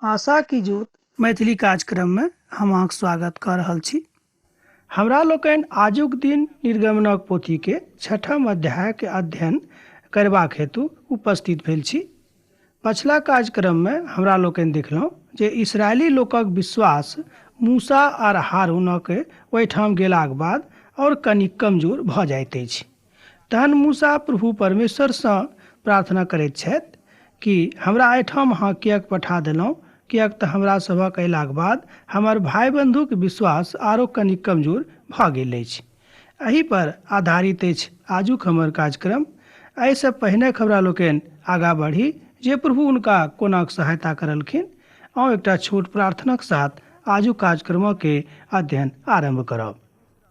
आशा की जोत मैथिली कार्यक्रम में हम अहाँक स्वागत कर रहल छी। हमरा लोकनि आजुक दिन निर्गमनक पोथी के छठम अध्याय के अध्ययन करबाक हेतु उपस्थित भेल छी। पछिला कार्यक्रम में हमरा लोकनि देखलहुँ जे इस्राएली लोकक विश्वास मूसा आर हारूनक ओहिठाम गेलाक बाद और कनिक कमजोर भऽ जाइत अछि। तहन मूसा प्रभु परमेश्वरसँ प्रार्थना करैत छथि कि हमरा एहिठाम अहाँ किएक पठा देलहुँ, किएक तऽ हमरा सभक अयलाक बाद हमर भाई बंधुक विश्वास आरो कनिक कमजोर भऽ गेल अछि। एहि पर आधारित अछि आजुक हमर कार्यक्रम। एहिसँ पहिने हमरा लोकनि आगाँ बढ़ी जे प्रभु हुनका कोना सहायता करलखिन और एकटा छोट प्रार्थनाक साथ आजुक कार्यक्रम के अध्ययन आरंभ करब।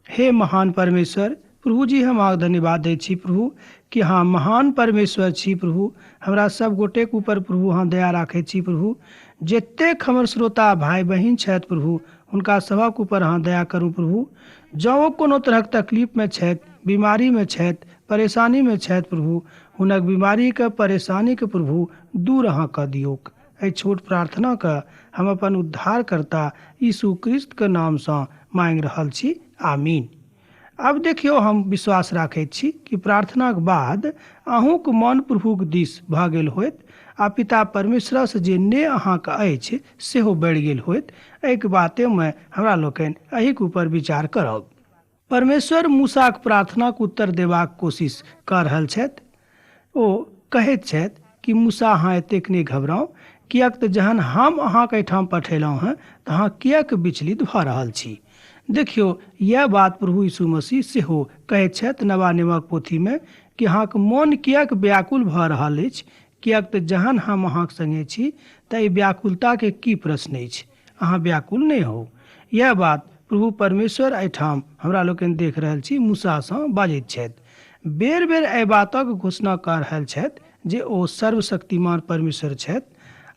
हे महान परमेश्वर प्रभु जी, हम अहाँके धन्यवाद दै छी प्रभु कि अहाँ महान परमेश्वर छी प्रभु। हमरा सब गोटेक ऊपर प्रभु अहाँ दया राखै छी प्रभु। जतेक हमर श्रोता भाई बहिन छथि प्रभु, हुनका सभक ऊपर अहाँ दया करू प्रभु। जँ ओ कोनो तरहक तकलीफ में छथि, बीमारी में छथि, परेशानी में छथि प्रभु, हुनक बीमारी के परेशानी के प्रभु दूर अहाँ कऽ दियौक। एहि छोट प्रार्थना के हम अपन उद्धारकर्ता यीशु क्रिस्त के नामसँ मांगि रहल छी, आमीन। अब देखियो, हम विश्वास राखैत छी कि प्रार्थनाक बाद अहूँक मन प्रभुक दिस भऽ गेल होइत आ पिता परमेश्वरसँ जे ने अहाँके अछि सेहो बढ़ि गेल होइत। एहिके बातेमे हमरा लोकनि एहिके ऊपर विचार करब। परमेश्वर मूसाक प्रार्थनाक उत्तर देबाक कोशिश कऽ रहल छथि। ओ कहैत छथि कि मूसा, अहाँ एतेक नहि घबराउ, किएक तऽ जहन हम अहाँके एहिठाम पठेलहुँ हँ तऽ अहाँ किएक विचलित भऽ रहल छी। देखियो, यह बात प्रभु यीशु मसीह सेहो कहैत छथि नवा नियमक पोथीमे कि अहाँके मोन किएक व्याकुल भऽ रहल अछि, किएक तऽ जहन हम अहाँके संगे छी तऽ एहि व्याकुलताके की प्रश्न अछि, अहाँ व्याकुल नहि हो। यह बात प्रभु परमेश्वर एहिठाम हमरा लोकनि देख रहल छी मूसासँ बाजैत छथि। बेर बेर एहि बातक घोषणा कऽ रहल छथि जे ओ सर्वशक्तिमान परमेश्वर छथि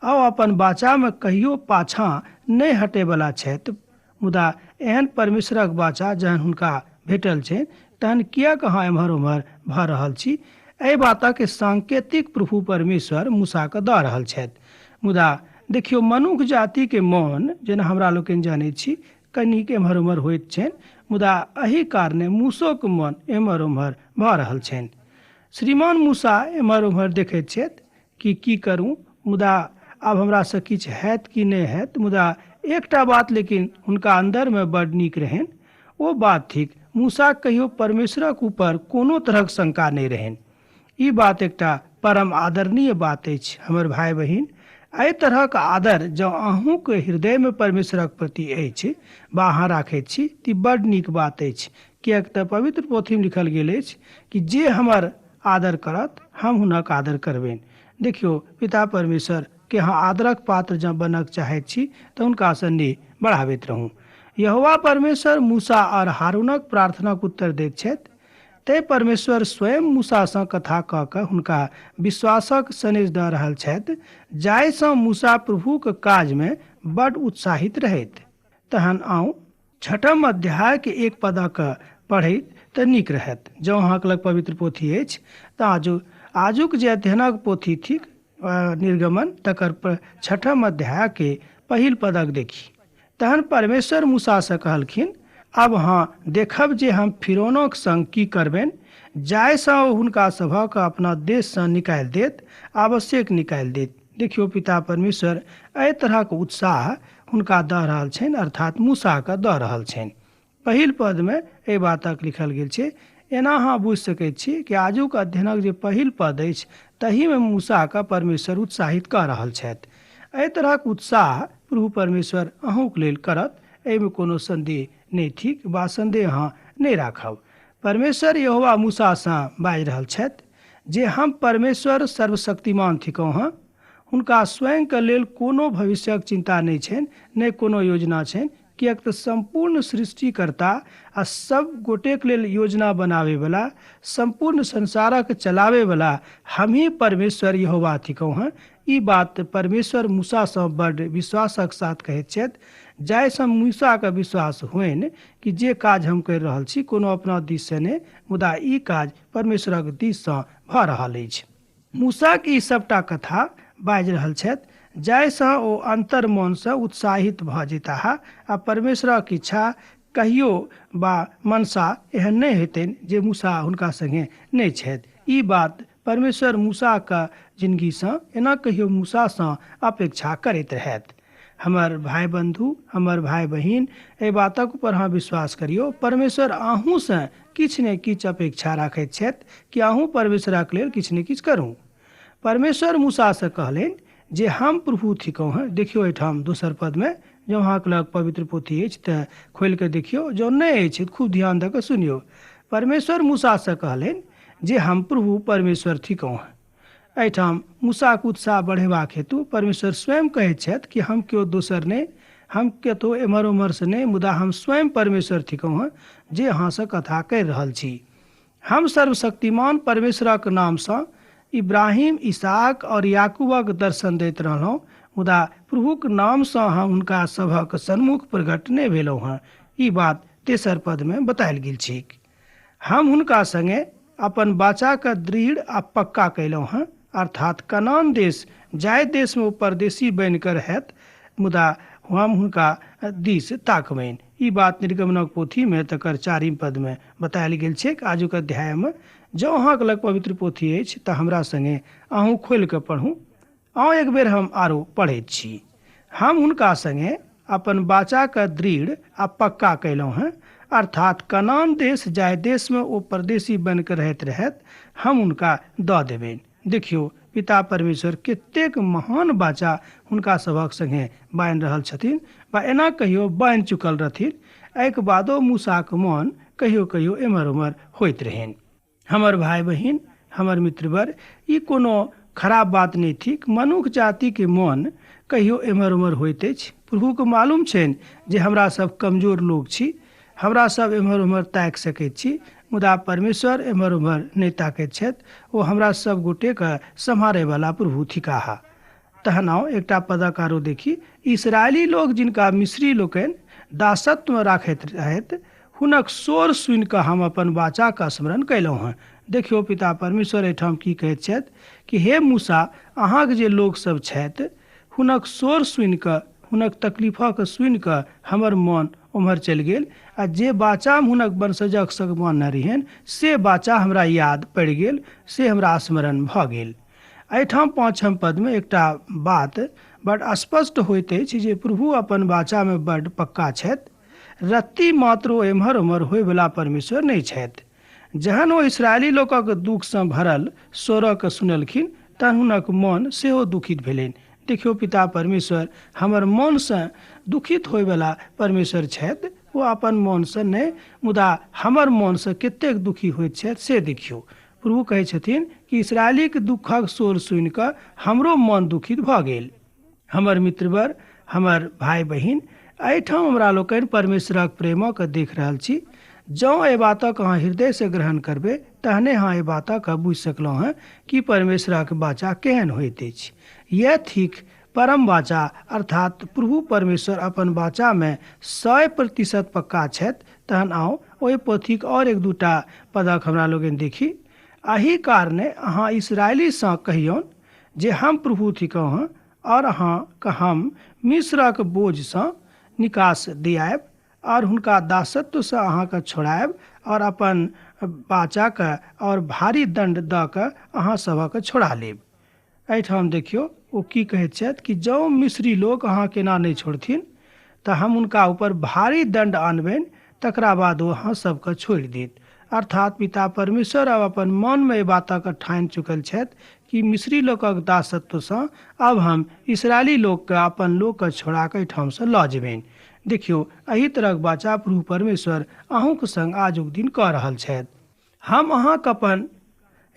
आ अपन बाचामे कहियो पाछाँ नहि हटैवला छथि। मुदा एहन परमेश्वरक बाचा जहन हुनका भेटल छनि तहन किएक अहाँ एम्हर ओम्हर भऽ रहल छी। एहि बातक सांकेतिक प्रभु परमेश्वर मूसाके दऽ रहल छथि। मुदा देखियौ, मनुष्य जातिके मोन जेना हमरा लोकनि जानैत छी कनिक एम्हर ओम्हर होइत छनि, मुदा एहि कारणे मूसोके मोन एम्हर ओम्हर भऽ रहल छनि। श्रीमान मूसा एम्हर ओम्हर देखैत छथि कि की करूँ, मुदा आब हमरासँ किछु हैत कि नहि हैत। मुदा एकटा बात लेकिन हुनका अन्दरमे बड्ड नीक रहनि, ओ बात थिक मूसा कहियो परमेश्वरक ऊपर कोनो तरहक शंका नहि रहनि। ई बात एकटा परम आदरणीय बात अछि हमर भाई बहिन। एहि तरहक आदर जँ अहूँके हृदयमे परमेश्वरक प्रति अछि वा अहाँ राखैत छी तऽ बड्ड नीक बात अछि। किएक तऽ पवित्र पोथीमे लिखल गेल अछि कि जे हमर आदर करत हम हुनक आदर करबनि। देखियौ, पिता परमेश्वर के अहाँ आदरक पात्र जँ बनक चाहैत छी तऽ हुनकासँ ने बढ़ाबैत रहू। यहोवा परमेश्वर मूसा और हारूनक प्रार्थनाक उत्तर दैत छथि। तैँ परमेश्वर स्वयं मूसासँ कथा कऽ कऽ हुनका विश्वासक सनेश दऽ रहल छथि, जाहिसँ मूसा प्रभुक काजमे बड्ड उत्साहित रहथि। तहन आउ छठम अध्यायके एक पदक पढ़ैत तऽ नीक रहत। जँ अहाँके लग पवित्र पोथी अछि तऽ आजुक जे अध्ययनक पोथी थिक निर्गमन, तकर छठम अध्यायके पहिल पदक देखी। तहन परमेश्वर मूसासँ कहलखिन, अब अहाँ देखब जे हम फिरौनक संग की करबनि, जाहिसँ ओ हुनका सभक अपना देशसँ निकालि देत, आवश्यक निकालि देत। देखियौ, पिता परमेश्वर एहि तरहक उत्साह हुनका दऽ रहल छनि, अर्थात मूसाके दऽ रहल छनि। पहिल पदमे एहि बातक लिखल गेल छै। एना अहाँ बुझि सकैत छी कि आजुक अध्ययनक जे पहिल पद अछि तहीमे मूसाके परमेश्वर उत्साहित कऽ रहल छथि। एहि तरहक उत्साह प्रभु परमेश्वर अहूँके लेल करत, एहिमे कोनो संदेह नहि थिक वा संदेह अहाँ नहि राखब। परमेश्वर यहोवा मूसासँ बाजि रहल छथि जे हम परमेश्वर सर्वशक्तिमान थिकहुँ हँ। हुनका स्वयंके लेल कोनो भविष्यक चिंता नहि छनि, नहि कोनो योजना छनि, किएक तऽ संपूर्ण सृष्टिकर्ता आ सब गोटेक लेल योजना बनाबैवला, संपूर्ण संसारक चलाबैवला हमही परमेश्वर यहोवा थिकहुँ हँ। ई बात परमेश्वर मूसासँ बड्ड विश्वासक साथ कहैत छथि, जाहिसँ मूसाके विश्वास होनि कि जे काज हम करि रहल छी कोनो अपना दिससँ नहि, मुदा ई काज परमेश्वरक दिससँ भऽ रहल अछि। मूसाके ई सबटा कथा बाजि रहल छथि जाहिसँ ओ अंतर मनसँ उत्साहित भऽ जेताह आ परमेश्वरक इच्छा कहियो बा मनसा एहन नहि हेतनि जे मूसा हुनका संगे नहि छथि। ई बात परमेश्वर मूसाके जिंदगीसँ एना कहियो मूसासँ अपेक्षा करैत रहथि। हमर भाई बंधु, हमर भाई बहिन, एहि बातक ऊपर अहाँ विश्वास करियौ, परमेश्वर अहूँसँ किछु ने किछु अपेक्षा राखैत छथि कि अहूँ परमेश्वरक लेल किछु ने किछु करू। परमेश्वर मूसासँ कहलनि जे हम प्रभु थिकहुँ हैं। देखियौ एहिठाम दोसर पदमे, जँ अहाँके लग पवित्र पोथी अछि तऽ खोलि कऽ देखियौ, जँ नहि अछि तऽ खूब ध्यान दऽ कऽ सुनियौ। परमेश्वर मूसासँ कहलनि जे हम प्रभु परमेश्वर थिकहुँ हैं। एहिठाम मूसाके उत्साह बढ़ेबाक हेतु परमेश्वर स्वयं कहैत छथि कि हम केओ दोसर नहि, हम कतहु एम्हर ओम्हरसँ नहि, मुदा हम स्वयं परमेश्वर थिकहुँ हैं जे अहाँसँ कथा कहि रहल छी। हम सर्वशक्तिमान परमेश्वरक नामसँ इब्राहिम, इसहाक और याकूबक दर्शन दैत रहलहुँ, मुदा प्रभुक नामसँ हम हुनका सभक सन्मुख प्रकट नहि भेलहुँ हैं। ई बात तेसर पदमे बतायल गेल छैक। हम हुनका संगे अपन वाचाके दृढ़ आ पक्का कयलहुँ हैं, अर्थात कनान देश जाहि देशमे ओ परदेशी बनि कऽ रहथि, मुदा हम हुनका दिस ताकबनि। ई बात निर्गमनक पोथीमे तकर 4 पदमे बतायल गेल छैक। आजुक अध्यायमे जँ अहाँके लग पवित्र पोथी अछि तऽ हमरा संगे अहूँ खोलि कऽ पढ़ू। आउ एक बेर हम आरो पढ़ैत छी। हम हुनका संगे अपन वाचाके दृढ़ आ पक्का कयलहुँ हैं, अर्थात कनान देश जाहि देशमे ओ परदेशी बनि कऽ रहथि, हम हुनका दऽ देबनि। देखियौ पिता परमेश्वर कतेक महान वाचा हुनका सभक संगे बान्हि रहल छथिन, वा एना कहियो बान्हि चुकल रहथिन। एहिके बादो मूसाके मोन कहियो कहियो एम्हर ओम्हर होइत रहनि। हमर भाई बहिन, हमर मित्रवर, ई कोनो खराब बात नहीं थिक। मनुष्य जाति के मन कहियो एम्हर ओम्हर होइत अछि। प्रभुके मालूम छनि जे हमरा सब कमजोर लोग छी, हमरा सब एम्हर ओम्हर ताकि सकैत छी, मुदा परमेश्वर एम्हर ओम्हर नहि ताकैत छथि। ओ हमरा सब गोटेके सम्हारैवला प्रभु थिकाह। तहन आओ एकटा पदक आरो देखी। इसराइली लोग जिनका मिस्री लोकनि दासत्वमे राखैत रहथि, हुनक शोर सुनि कऽ हम अपन वाचाके स्मरण कयलहुँ हैं। देखियौ पिता परमेश्वर एहिठाम की कहैत छथि कि हे मूसा, अहाँके जे लोकसभ छथि, हुनक शोर सुनि कऽ, हुनक तकलीफक सुनि कऽ हमर मोन ओम्हर चलि गेल, आ जे बाचामे हुनक वंशजक सगमान रहियनि से बाचा हमरा याद पड़ि गेल, से हमरा स्मरण भऽ गेल। एहिठाम 5 पदमे एकटा बात बड स्पष्ट होइत अछि जे प्रभु अपन वाचामे बड पक्का छथि। रत्ती मात्र ओ एम्हर ओम्हर होयवला परमेश्वर नहि छथि। जहन ओ इसराइली लोकक दुखसँ भरल स्वरके सुनलखिन तहन हुनक मन सेहो दुखित भेलनि। देखियौ पिता परमेश्वर हमर मनसँ दुखित होयवला परमेश्वर छथि। ओ अपन मनसँ नहि, मुदा हमर मनसँ कतेक दुखी होइत छथि से देखियौ। प्रभु कहै छथिन कि इसराइलीके दुखक शोर सुनि कऽ हमरो मन दुखित भऽ गेल। हमर मित्रवर, हमर भाई बहिन, एहिठाम हमरा लोकनि परमेश्वरक प्रेमके देख रहल छी। जँ एहि बातक अहाँ हृदयसँ ग्रहण करबै तहने अहाँ एहि बातक बुझि सकलहुँ हैं कि परमेश्वरक वाचा केहन होइत अछि। यह थिक परम वाचा, अर्थात प्रभु परमेश्वर अपन वाचामे 100% पक्का छथि। तहन आओ ओहि पोथीक और 1-2टा पदक हमरा लोगन देखी। एही कारणे अहाँ इसराइलीसँ कहियौन जे हम प्रभु थिकहुँ हैं, और अहाँके हम मिस्रक बोझसँ निकास दियाएब, और हुनका दासत्वसँ अहाँके छोड़ाएब, और अपन वाचाके और भारी दंड दऽ कऽ अहाँ सभके छोड़ा लेब। एहिठाम देखियौ ओ की कहैत छथि कि जँ मिस्री लोग अहाँ केना नहीं छोड़थिन तऽ हम उनका ऊपर भारी दंड आनबनि, तकरा बाद वो अहाँ सबके छोड़ि देत। अर्थात पिता परमेश्वर अब अपन मनमे एहि बातक ठानि चुकल छथि कि मिस्री लोकक दासत्वसँ अब हम इसराइली लोकके अपन लोकके छोड़ा कऽ एहिठामसँ लऽ जेबनि। देखियौ एही तरहक वाचा प्रभु परमेश्वर अहूँके संग आजुक दिन कऽ रहल छथि। हम अहाँके अपन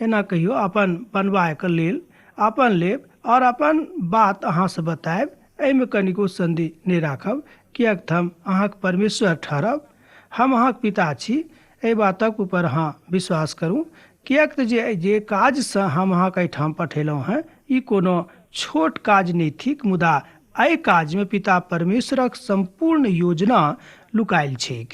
एना कहियो अपन बनबाके लेल अपन लेब और अपन बात अहाँसँ बतायब। एहिमे कनिको संदेह नहि राखब, किएक तऽ हम अहाँके परमेश्वर ठहरब। हम अहाँके पिता छी। एहि बातक ऊपर अहाँ विश्वास करू, किएक तऽ जे काजसँ हम अहाँके एहिठाम पठेलहुँ हैं ई कोनो छोट काज नहि थिक, मुदा एहि काजमे पिता परमेश्वरक संपूर्ण योजना लुकायल छैक।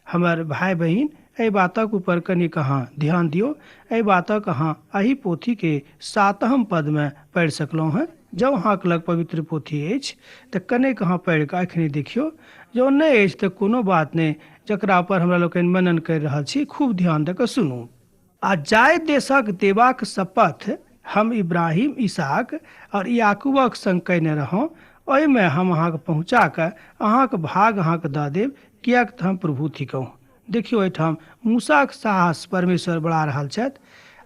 हमर भाई बहिन, एहि बातक ऊपर कनिक अहाँ ध्यान दियौ। एहि बातक अहाँ एही पोथीके 7 पदमे पढ़ि सकलहुँ हैं, जँ अहाँके लग पवित्र पोथी अछि तऽ कनेक अहाँ पढ़ि कऽ एखने देखियौ। जँ नहि अछि तऽ कोनो बात नहि, जकरा पर हमरा लोकनि मनन करि रहल छी खूब ध्यान दऽ कऽ सुनू। आ जाय देशक देबाक शपथ हम इब्राहिम, इसहाक और याकूबक संग कयने रहौं, ओहिमे हम अहाँके पहुँचा कऽ अहाँके भाग अहाँके दऽ देब, किएक तऽ हम प्रभु थिकहुँ। देखियौ, एहिठाम मूसाके साहस परमेश्वर बढ़ा रहल छथि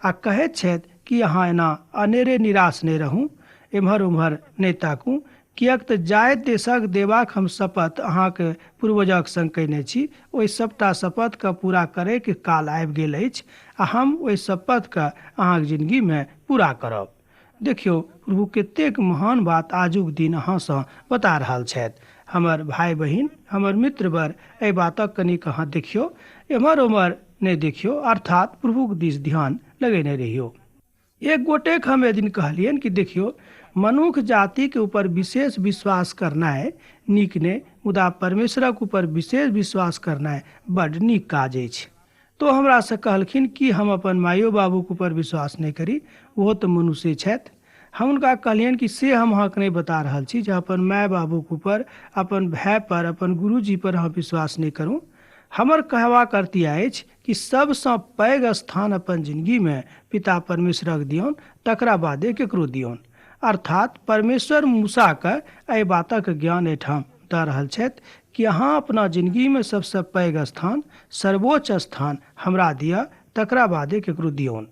आ कहैत छथि कि अहाँ एना अनेरे निराश नहि रहू, एम्हर उम्हर नहि ताकू, किएक तऽ जायत देशक देबाक हम शपथ अहाँके पूर्वजक संग कयने छी, ओहि सभटा शपथके पूरा करैके काल आबि गेल अछि आ हम ओहि शपथके अहाँके जिन्दगीमे पूरा करब। देखियौ, प्रभु कतेक महान बात आजुक दिन अहाँसँ बता रहल छथि। हमर भाई बहिन, हमर मित्रवर, एहि बातक कनिक अहाँ देखियौ, एम्हर उम्हर नहि देखियौ, अर्थात प्रभुके दिस ध्यान लगेने रहियौ। एक गोटेक हम एदिन कहलियनि कि देखियौ, मनुख जातिके ऊपर विशेष विश्वास करनाइ नीक नहि, मुदा परमेश्वरक ऊपर विशेष विश्वास करनाइ बड्ड नीक काज अछि। तो हमरा से कहलखिन कि हम अपन माइयो बाबूके ऊपर विश्वास नहि करी, ओहो तऽ मनुष्य छथि। हम हुनका कहलियनि कि से हम अहाँके नहीं बता रहल छी जे अपन माय बाबूके ऊपर, अपन भाई पर, अपन गुरुजी पर अहाँ विश्वास नहीं करूँ। हमर कहबाक अर्थ अछि कि सबसँ पैघ स्थान अपन जिंदगीमे पिता परमेश्वरक दियौन, तकरा बादे केकरो दियौन। अर्थात परमेश्वर मूसाके एहि बातक ज्ञान एहिठाम दऽ रहल छथि कि अहाँ अपना जिंदगीमे सबसँ पैघ स्थान, सर्वोच्च स्थान हमरा दिअ, तकरा बादे केकरो दियौन।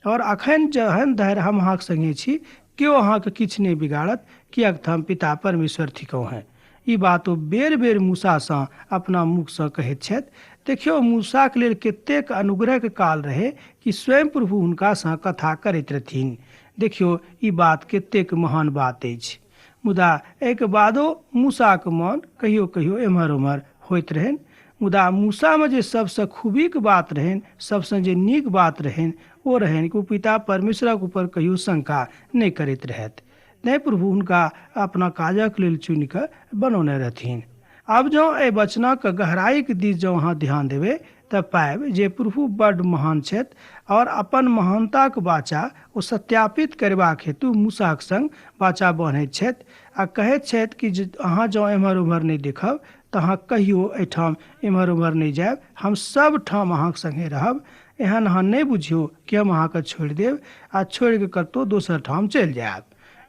और अखन जहन धरि हम अहाँके संगे छी, केओ अहाँके किछु नहीं बिगाड़त, किएक तऽ हम पिता परमेश्वर थिकहुँ हैं। ई बात ओ बेर बेर मूसासँ अपना मुखसँ कहैत छथि। देखियौ, मूसाके लेल कतेक अनुग्रहके काल रहै कि स्वयं प्रभु हुनकासँ कथा करैत रहथिन। देखियौ, ई बात कतेक महान बात अछि। मुदा एहिके बादो मूसाके मन कहियो कहियो एम्हर उम्हर होइत रहनि। मुदा मूसामे जे सबसँ खूबीके बात रहनि, सबसँ जे नीक बात रहनि, ओ रहनि कि ओ पिता परमेश्वरक ऊपर कहियो शंका नहीं करैत रहथि। नहीं, प्रभु हुनका अपना काजक लेल चुनि कऽ बनौने रहथिन। आब जँ एहि वचनक गहराईके दिस जँ अहाँ ध्यान देबै तऽ पाएब जे प्रभु बड्ड महान छथि और अपन महानताके वाचा ओ सत्यापित करबाक हेतु मूसाक संग वाचा बान्हैत छथि आ कहैत छथि कि जे अहाँ जँ एम्हर उम्हर नहीं देखब तऽ अहाँ कहियो एहिठाम एम्हर उम्हर नहीं जायब, हम सब ठाम अहाँके संगे रहब। एहन अहाँ नहीं बुझियौ कि हम अहाँके छोड़ि देब आ छोड़ि कऽ कतहु दोसर ठाम चलि जायब।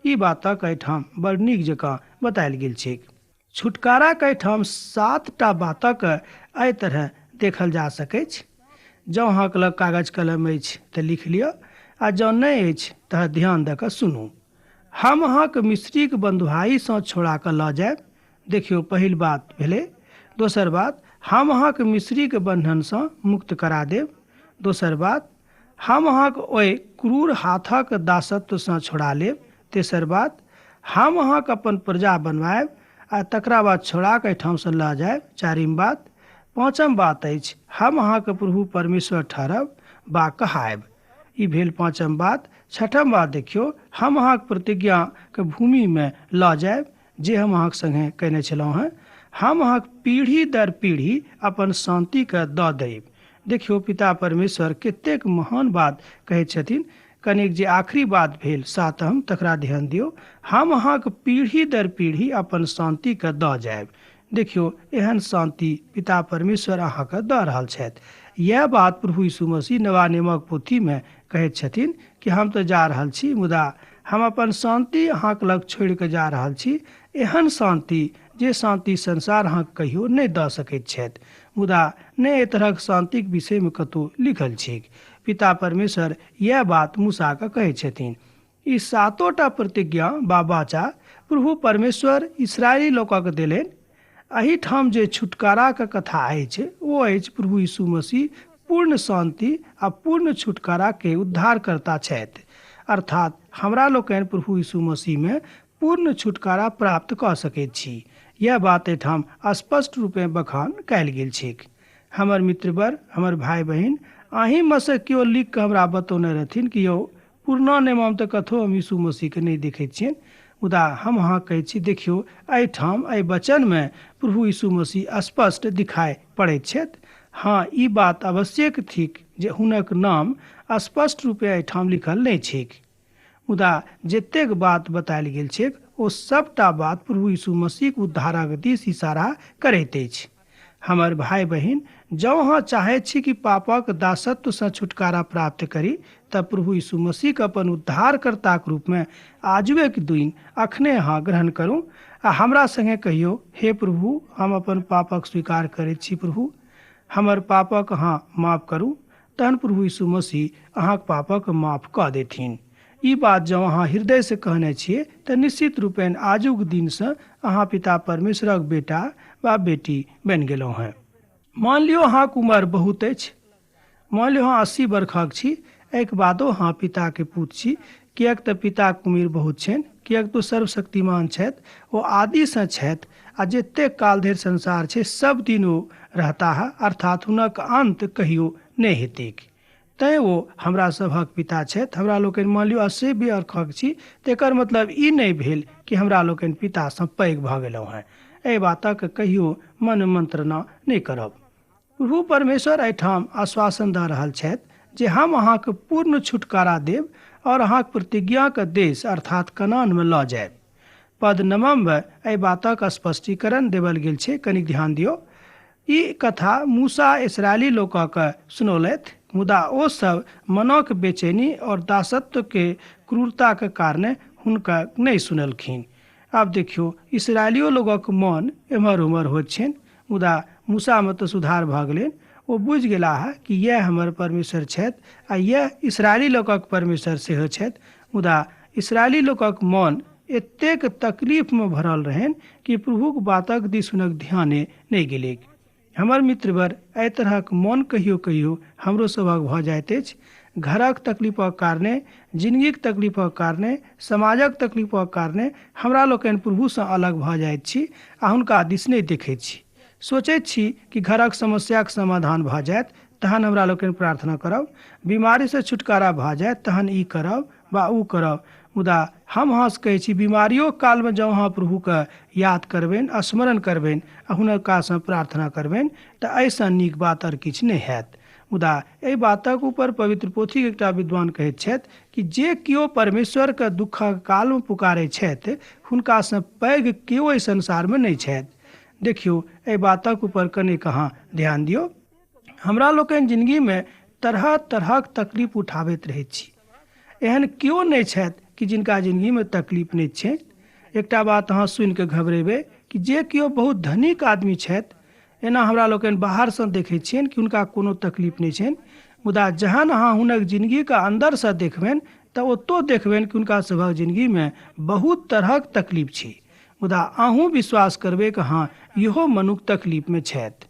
ई बातक एहिठाम बड़ नीक जकाँ बतायल गेल छै। छुटकाराके एहिठाम 7टा बातक एहि तरह देखल जा सकैत छै। जँ अहाँके लग कागज कलम अछि तऽ लिख लिअ, आ जँ नहि अछि तऽ ध्यान दऽ कऽ सुनू। हम अहाँके मिस्रीके बंधुआईसँ छोड़ा कऽ लऽ जायब। देखियौ, पहिल बात भेलै। दोसर बात, हम अहाँके मिस्रीके बंधनसँ मुक्त करा देब। दोसर बात, हम अहाँके ओहि क्रूर हाथक दासत्वसँ छोड़ा लेब। तेसर बात, हम अहाँके अपन प्रजा बनवायब आ तकरा बाद छोड़ा कऽ एहिठामसँ लऽ जायब। चारिम बात। पाँचम बात अछि, हम अहाँके प्रभु परमेश्वर ठहरब बा कहायब। ई भेल पाँचम बात। छठम बात देखियौ, हम अहाँके प्रतिज्ञाके भूमिमे लऽ जायब जे हम अहाँके संगे कयने छलहुँ हैं। हम अहाँके पीढ़ी दर पीढ़ी अपन शान्तिके दऽ देब। देखियौ, पिता परमेश्वर कतेक महान बात कहैत छथिन। कनिक जे आखिरी बात भेल 7म, तकरा ध्यान दियौ, हम अहाँके पीढ़ी दर पीढ़ी अपन शान्तिके दऽ जायब। देखियौ, एहन शान्ति पिता परमेश्वर अहाँके दऽ रहल छथि। यह बात प्रभु यीशु मसीह नवा नियमक पोथीमे कहैत छथिन कि हम तऽ जा रहल छी, मुदा हम अपन शान्ति अहाँके लग छोड़ि कऽ जा रहल छी। एहन शान्ति जे शान्ति संसार अहाँके कहियो नहीं दऽ सकैत छथि। मुदा नहि एहि तरहक शान्तिके विषयमे कतहु लिखल छै। पिता परमेश्वर यह बात मूसाके कहैत छथिन। ई 7टा प्रतिज्ञा बा वाचा प्रभु परमेश्वर इस्राएली लोकके देलनि। एहिठाम जे छुटकाराके कथा अछि ओ अछि प्रभु यीशु मसीह पूर्ण शान्ति आ पूर्ण छुटकाराके उद्धारकर्ता छथि। अर्थात हमरा लोकनि प्रभु यीशु मसीहमे पूर्ण छुटकारा प्राप्त कऽ सकैत छी। यह बात एहिठाम स्पष्ट रूपे बखान कयल गेल छै। हमर मित्रवर, हमर भाई बहिन, अहीँमे से केओ लिख कऽ हमरा बतौने रहथिन कि यौ, पुरना नियममे तऽ कतहु हम यीशु मसीहके नहीं देखैत छियनि। मुदा हम अहाँ कहैत छी, देखियौ, एहिठाम एहि वचनमे प्रभु यीशु मसीह स्पष्ट दिखाई पड़ैत छथि। हाँ, ई बात आवश्यक थिक जे हुनक नाम स्पष्ट रूपे एहिठाम लिखल नहीं छैक। मुदा जतेक बात बतायल गेल छै ओ सबटा बात प्रभु यीशु मसीहक उद्धारक दिस इशारा करैत अछि। हमर भाई बहिन, जँ अहाँ चाहैत छी कि पापक दासत्वसँ छुटकारा प्राप्त करी तऽ प्रभु यीशु मसीहके अपन उद्धारकर्ताक रूपमे आजुएक दिन अखने अहाँ ग्रहण करू आ हमरा संगे कहियौ, हे प्रभु, हम अपन पापक स्वीकार करैत छी। प्रभु, हमर पापक अहाँ माफ करू। तहन प्रभु यीशु मसीह अहाँके पापक माफ कऽ देथिन। ई बात जँ अहाँ हृदय से कहने छियै तऽ निश्चित रूपेण आजुक दिनसँ अहाँ पिता परमेश्वरक बेटा वा बेटी बनि गेलहुँ हैं। मान लियौ अहाँक उम्र बहुत अछि, मान लियौ अहाँ 80 वर्षक छी, एहिके बादो अहाँ पिताके पुत्र छी, किएक तऽ पिताके उम्र बहुत छनि, किएक तऽ सर्वशक्तिमान छथि, ओ आदिसँ छथि आ जतेक काल धरि संसार छै सब दिन ओ रहता है, अर्थात हुनक अंत कहियो नहि हेतैक। तैँ ओ हमरा सभक पिता छथि। हमरा लोकनि मान लियौ 80 वर्षक छी तऽ एकर मतलब ई नहि भेल कि हमरा लोकनि पितासँ पैघ भऽ गेलहुँ हैं। एहि बातक कहियो मन मंत्रणा नहि करब। प्रभु परमेश्वर एहिठाम आश्वासन दऽ रहल छथि जे हम अहाँके पूर्ण छुटकारा देब और अहाँके प्रतिज्ञाके देश अर्थात कनानमे लऽ जायब। पद 9 एहि बातक स्पष्टीकरण देवल गेल छै, कनिक ध्यान दियौ। ई कथा मूसा इस्राएली लोकके सुनौलथि, मुदा ओ सब मनक बेचैनी और दासत्व के क्रूरताके कारणे हुनका नहि सुनलखिन। आब देखियौ, इसराइलियो लोगक मन एम्हर उम्हर होइत छनि, मुदा मूसामे तऽ सुधार भऽ गेलनि। ओ बुझि गेला है कि यह हमर परमेश्वर छथि आ यह इसराइली लोकक परमेश्वर सेहो छथि। मुदा इसराइली लोकक मन एतेक तकलीफमे भरल रहनि कि प्रभुक बातक दिस हुनक ध्याने नहि गेलैक। हमर मित्रवर, एहि तरहक मन कहियो कहियो हमरो सभक भऽ जाइत अछि। घरक तकलीफक कारणे, जिंदगीक तकलीफक कारणे, समाजक तकलीफक कारणे हमरा लोकनि प्रभुसँ अलग भऽ जाइत छी आ हुनका दिस नहि देखैत छी। सोचैत छी कि घरक समस्याक समाधान भऽ जायत तहन हमरा लोकनि प्रार्थना करब, बीमारीसँ छुटकारा भऽ जायत तहन ई करब वा ओ करब। मुदा हम अहाँसँ कहैत छी, बीमारियो कालमे जँ अहाँ प्रभुके याद करबनि, स्मरण करबनि आ हुनकासँ प्रार्थना करबनि तऽ एहिसँ नीक बात आओर किछु नहि हैत। मुदा एहि बातक ऊपर पवित्र पोथीक एकटा विद्वान कहैत छथि कि जे केओ परमेश्वरके दुःखक कालमे पुकारैत छथि हुनकासँ पैघ केओ एहि संसारमे नहि छथि। देखियौ, एहि बातक ऊपर कनिक अहाँ ध्यान दियौ। हमरा लोकनि जिन्दगीमे तरह तरहक तकलीफ उठाबैत रहैत छी। एहन केओ नहि छथि कि जिनका जिन्दगीमे तकलीफ नहि छै। एकटा बात अहाँ सुनि कऽ घबरेबै कि जे केओ बहुत धनिक आदमी छथि, एना हमरा लोकनि बाहरसँ देखैत छियनि कि हुनका कोनो तकलीफ नहि छनि, मुदा जहन अहाँ हुनक जिन्दगीके अन्दरसँ देखबनि तऽ ओतौ देखबनि कि हुनका सभक जिन्दगीमे बहुत तरहक तकलीफ छै। मुदा अहूँ विश्वास करबै कि हाँ, इहो मनुख तकलीफमे छथि।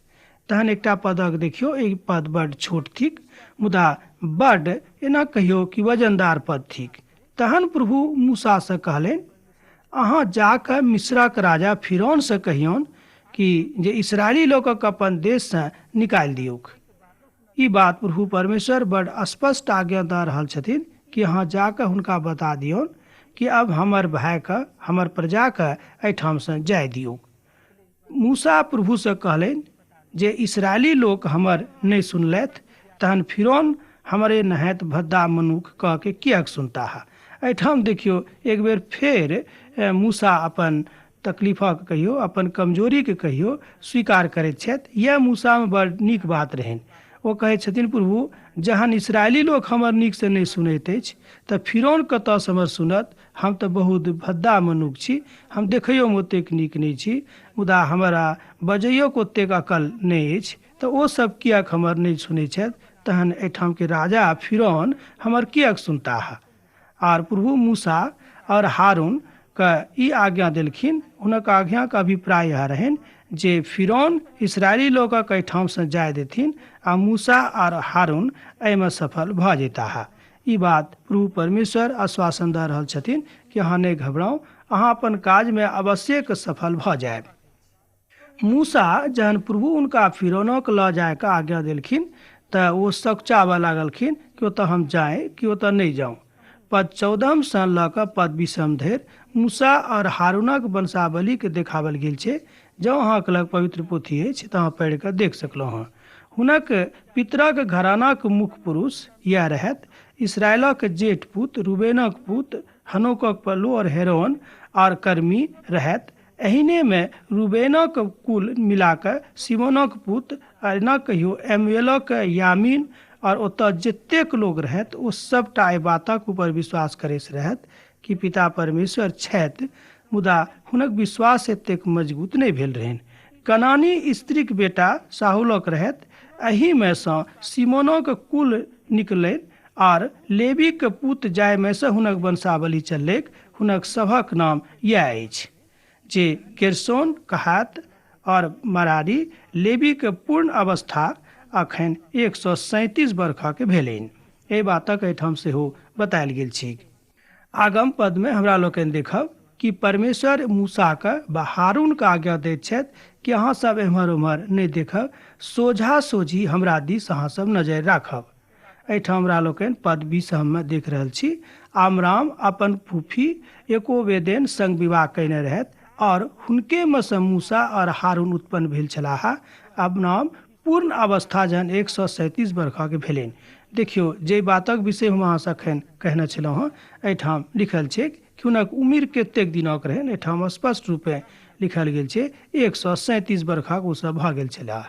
तहन एकटा पदक देखियौ, ई पद बड्ड छोट थिक, मुदा बड्ड एना कहियौ कि वजनदार पद थिक। तहन प्रभु मूसासँ कहलनि, अहाँ जाकऽ मिस्रक राजा फिरौनसँ कहियौन कि जे इसराइली लोकक अपन देशसँ निकालि दियौक। ई बात प्रभु परमेश्वर बड्ड स्पष्ट आज्ञा दऽ रहल छथिन कि अहाँ जाकऽ हुनका बता दियौन कि अब हमर भाइके, हमर प्रजाके एहिठामसँ जाय दियौ। मूसा प्रभुसँ कहलनि जे इसराइली लोक हमर नहि सुनलथि तहन फिरौन हमरे नहायत भद्दा मनुख कह के किएक सुनता है। एहिठाम देखियौ, एक बेर फेर मूसा अपन तकलीफक कहियो, अपन कमजोरीके कहियो स्वीकार करैत छथि। यह मूसामे बड़ नीक बात रहनि। ओ कहैत छथिन, प्रभु, जहन इसराइली लोक हमर नीकसँ नहि सुनैत अछि तऽ फिरौन कतऽसँ हमर सुनत। हम तऽ बहुत भद्दा मनुख छी, हम देखैयोमे ओतेक नीक नहि छी, मुदा हमरा बजैयोके ओतेक अकल नहि अछि, तऽ ओ सब किएक हमर नहि सुनैत छथि। तहन एहिठामके राजा फिरौन हमर किएक सुनता है। आर प्रभु मूसा और हारून के ई आज्ञा देलखिन। हुनक आज्ञाके अभिप्राय यह रहनि जे फिरौन इसराइली लोकक एहिठामसँ जाय देथिन आ मूसा और हारून एहिमे सफल भऽ जेता है। ई बात प्रभु परमेश्वर आश्वासन दऽ रहल छथिन कि अहाँ नहि घबराउ, अहाँ अपन काजमे अवश्यक सफल भऽ जायब। मूसा जहन प्रभु हुनका फिरौनक लऽ जायके आज्ञा देलखिन तऽ ओ सकचाबऽ लागलखिन कि ओतऽ हम जाए कि ओतऽ नहि जाऊँ। पद 14 लऽ कऽ पद 20 धरि मूसा और हारूनक वंशावलीके देखावल गेल छै। जँ अहाँके लग पवित्र पोथी अछि तऽ अहाँ पढ़ि कऽ देख सकलहुँ हँ। हुनक पितरक घरानाक मुख्य पुरुष यह रहत। इसराइलक जेठ पुत्र रूबेनक पुत्र हनोकक पल्लू और हेरोन और कर्मी रहत। एहिने में रूबेनक कुल मिलाकर सिमोनक पुत्र और न कहियो एमुएलक यामीन और ओतऽ जतेक लोग रहत ओ सबटा एहि बातक ऊपर विश्वास करैत रहत कि पिता परमेश्वर छथि, मुदा हुनक विश्वास एतेक मजबूत नहि भेल रहनि। कनानी स्त्रीक बेटा साहुलक रहत। एहि में सँ सिमोनक कुल निकलनि और लेवीक पुत्र जाय में सँ हुनक वंशावली चललैक। हुनक सभक नाम यह अछि जे गेर्शोन, कहात और मरारी। लेवी के पूर्ण अवस्था अखन 137 वर्षक भेलनि। एहि बातक एहिठाम सेहो बतायल गेल छै। आगम पद में हमरा लोकनि देखब कि परमेश्वर मूसाके वा हारूनके आज्ञा दैत छथि कि अहाँ सब एम्हर ओम्हर नहि देखब, सोझा सोझी हमरा दिस अहाँ सब नजरि राखब। एहिठाम हमरा लोकनि पद 20 में देख रहल छी। आमराम अपन फूफी एकोबेदेन संग विवाह कयने रहथि और हुनके में सँ मूसा और हारून उत्पन्न भेल छलाह। आमराम पूर्ण अवस्था जहन 137 वर्षक भेलनि। देखियौ जे बातक विषय हम अहाँ अखन कहने छलहुँ हँ, एहिठाम लिखल छै कि हुनक उम्र कतेक दिनक रहनि। एहिठाम स्पष्ट रूपे लिखल गेल छै 137 वर्षक ओसभ भऽ गेल छलाह।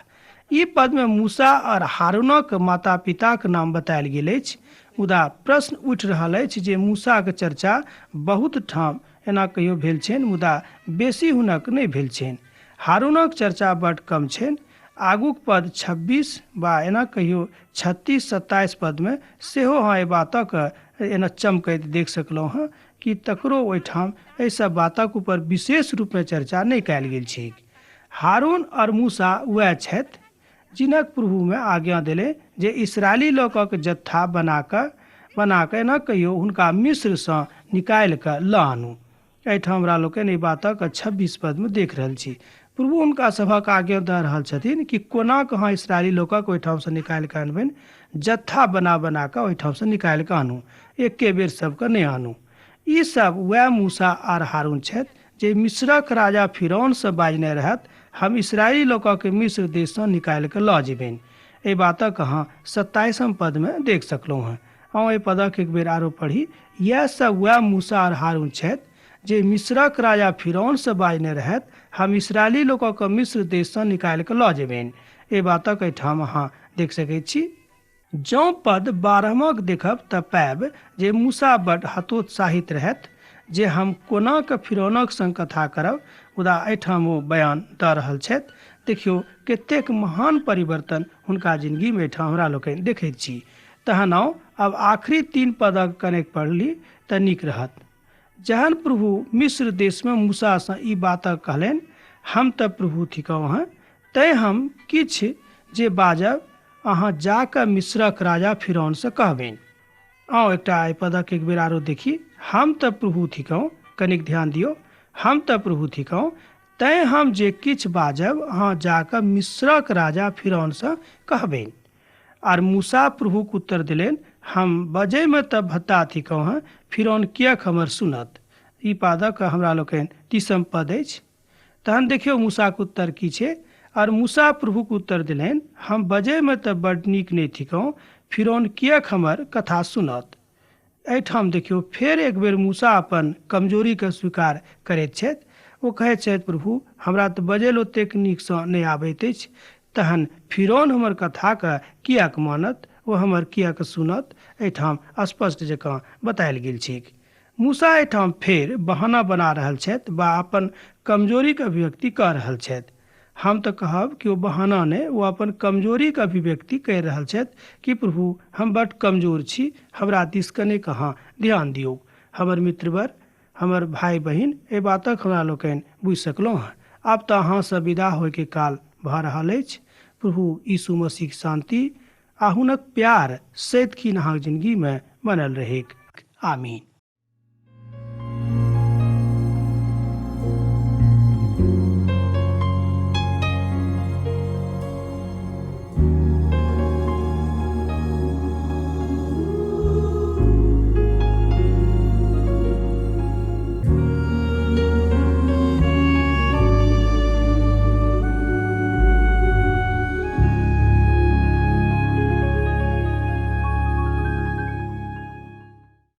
ई पद में मूसा और हारूनक माता पिताक नाम बतायल गेल अछि, मुदा प्रश्न उठि रहल अछि जे मूसाक चर्चा बहुत ठाम एना कहियो भेल छनि, मुदा बेसी हुनक नहि भेल छनि। हारूनक चर्चा बड्ड कम छनि। आगूक पद 26 वा एना कहियो 36-27 पद में सेहो अहाँ एहि बातक एना चमकैत देख सकलहुँ हँ कि तकरो ओहिठाम एहि सब बातक ऊपर विशेष रूप में चर्चा नहि कयल गेल छै। हारून और मूसा वह छथि जिनक प्रभु में आज्ञा देले जे इसराइली लोकक जत्था बनाकऽ न कहियो हुनका मिस्र सँ निकालि कऽ लऽ आनू। एहिठाम हमरा लोकनि एहि बातक 26 पद में देख रहल छी। प्रभु हुनका सभक आज्ञा दऽ रहल छथिन कि कोना कऽ अहाँ इसराइली लोकक ओहिठाम सँ निकालि कऽ अनबनि, जत्था बना कऽ ओहिठाम सँ निकालि कऽ आनू, एके बेर सबके नहि आनू। ई सब वह मूसा और हारून छथि जे मिस्रक राजा फिरौन सँ बाजने रहत, हम इसराइली लोकक मिस्र देश सँ निकालि कऽ लऽ जेबनि। एहि बातक अहाँ 27 पद में देख सकलहुँ हँ। अहाँ एहि पदक एक बेर आरो पढ़ी। यह सब वह मूसा और हारून छथि जे मिस्रक राजा फिरौन सँ बाजने रहत, हम इसराइली लोकक मिस्र देश सँ निकालि कऽ लऽ जेबनि। एहि बातक एहिठाम अहाँ देख सकैत छी। जँ पद 12 देखब तऽ पायब जे मूसा बड्ड हतोत्साहित रहथि जे हम कोना कऽ फिरौनक संग कथा करब, मुदा एहिठाम ओ बयान दऽ रहल छथि। देखियौ कतेक महान परिवर्तन हुनका जिंदगी में एहिठाम हमरा लोकनि देखैत छी। तहन आउ अब आखिरी 3 पदक कनेक पढ़ली तऽ नीक रहत। जहन प्रभु मिस्र देश में मूसा सँ ई बातक कहलनि, हम तऽ प्रभु थिकहुँ हँ, तैँ हम किछु जे बाजब अहाँ जाकऽ मिस्रक राजा फिरौन सँ कहबनि। आओ एकटा एहि पदक एक बेर आरो देखी। हम तऽ प्रभु थिकहुँ, कनिक ध्यान दियौ, हम तऽ प्रभु थिकहुँ, तैँ हम जे किछु बाजब अहाँ जाकऽ मिस्रक राजा फिरौन सँ कहबनि। आर मूसा प्रभुक उत्तर दिलनि, हम बजै में तऽ भत्ता थिकहुँ हँ, फिरौन किएक हमर सुनत। ई पदक हमरा लोकनि 30 पद अछि। तहन देखियौ मूसाक उत्तर की छै। और मूसा प्रभुक उत्तर दिलनि, हम बजै में तऽ बड्ड नीक नहि थिकहुँ, फिरौन किएक हमर कथा सुनत। एहिठाम देखियौ फेर एक बेर मूसा अपन कमजोरी के स्वीकार करैत छथि। ओ कहैत छथि, प्रभु हमरा तऽ बजल ओतेक नीकसँ नहि आबैत अछि, तहन फिरौन हमर कथाके किएक मानत, ओ हमर किएक सुनत। एहिठाम स्पष्ट जकाँ बतायल गेल छै। मूसा एहिठाम फेर बहाना बना रहल छथि वा अपन कमजोरीके अभिव्यक्ति कऽ रहल छथि। हम तऽ कहब कि ओ बहाना नहि, ओ अपन कमजोरीके अभिव्यक्ति कहि रहल छथि कि प्रभु हम बड्ड कमजोर छी, हमरा दिस कनिक अहाँ ध्यान दियौ। हमर मित्रवर, हमर भाई बहिन, एहि बातक हमरा लोकनि बुझि सकलहुँ हँ। आब तऽ अहाँसँ विदा होयके काल भऽ रहल अछि। प्रभु यीशु मसीहक शांति आ हुनक प्यार सदिखन अहाँक जिंदगी में बनल रहेक। आमीन।